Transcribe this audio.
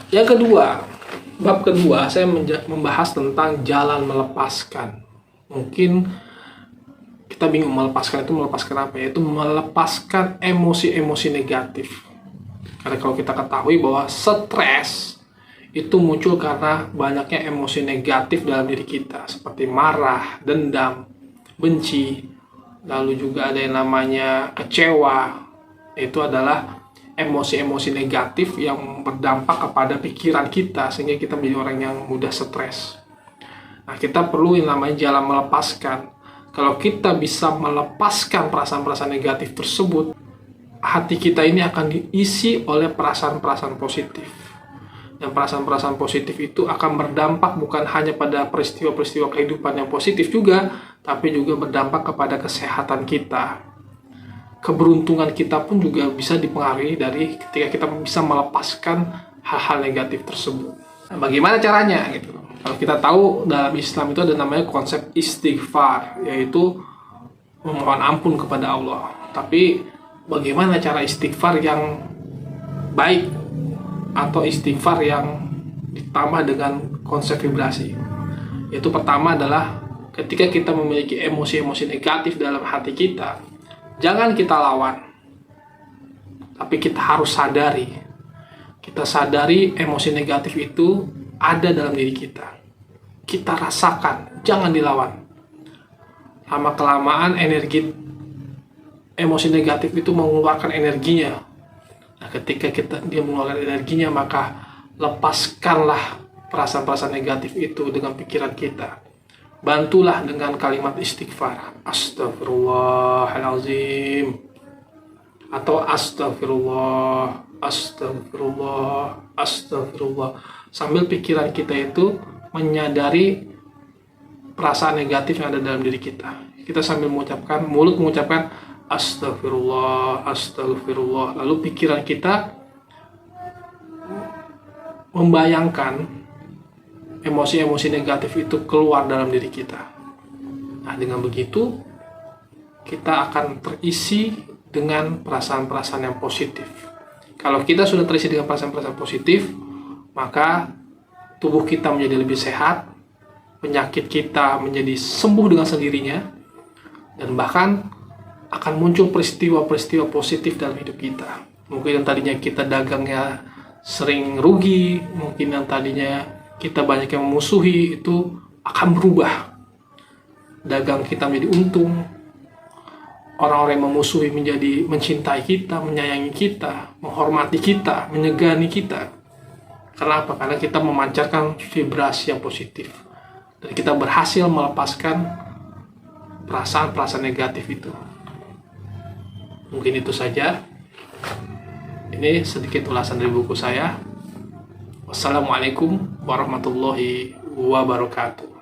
Yang kedua, bab kedua saya membahas tentang jalan melepaskan. Mungkin kita bingung melepaskan apa ya? Itu melepaskan emosi-emosi negatif. Karena kalau kita ketahui bahwa stres itu muncul karena banyaknya emosi negatif dalam diri kita, seperti marah, dendam, benci, lalu juga ada yang namanya kecewa. Itu adalah emosi-emosi negatif yang berdampak kepada pikiran kita, sehingga kita menjadi orang yang mudah stres. Nah, kita perlu yang namanya jalan melepaskan. Kalau kita bisa melepaskan perasaan-perasaan negatif tersebut, hati kita ini akan diisi oleh perasaan-perasaan positif. Dan perasaan-perasaan positif itu akan berdampak bukan hanya pada peristiwa-peristiwa kehidupan yang positif juga, tapi juga berdampak kepada kesehatan kita. Keberuntungan kita pun juga bisa dipengaruhi dari ketika kita bisa melepaskan hal-hal negatif tersebut. Nah, bagaimana caranya gitu? Kalau kita tahu dalam Islam itu ada namanya konsep istighfar, yaitu memohon ampun kepada Allah. Tapi bagaimana cara istighfar yang baik atau istighfar yang ditambah dengan konsep vibrasi? Yaitu pertama adalah ketika kita memiliki emosi-emosi negatif dalam hati kita, jangan kita lawan, tapi kita harus sadari. Kita sadari emosi negatif itu ada dalam diri kita. Kita rasakan, jangan dilawan. Lama-kelamaan emosi negatif itu mengeluarkan energinya. Nah, ketika dia mengeluarkan energinya, maka lepaskanlah perasaan-perasaan negatif itu dengan pikiran kita. Bantulah dengan kalimat istighfar. Astagfirullahalazim. Atau astagfirullah, astagfirullah, astagfirullah. Sambil pikiran kita itu menyadari perasaan negatif yang ada dalam diri kita. Kita sambil mengucapkan, mulut mengucapkan astagfirullah, astagfirullah. Lalu pikiran kita membayangkan emosi-emosi negatif itu keluar dalam diri kita. Nah, dengan begitu kita akan terisi dengan perasaan-perasaan yang positif. Kalau kita sudah terisi dengan perasaan-perasaan positif, maka tubuh kita menjadi lebih sehat, penyakit kita menjadi sembuh dengan sendirinya, dan bahkan akan muncul peristiwa-peristiwa positif dalam hidup kita. Mungkin yang tadinya kita dagangnya sering rugi, mungkin yang tadinya kita banyak yang memusuhi, itu akan berubah. Dagang kita menjadi untung, orang-orang yang memusuhi menjadi mencintai kita, menyayangi kita, menghormati kita, menyegani kita. Kenapa? Karena kita memancarkan vibrasi yang positif. Dan kita berhasil melepaskan perasaan-perasaan negatif itu. Mungkin itu saja. Ini sedikit ulasan dari buku saya. Wassalamualaikum warahmatullahi wabarakatuh.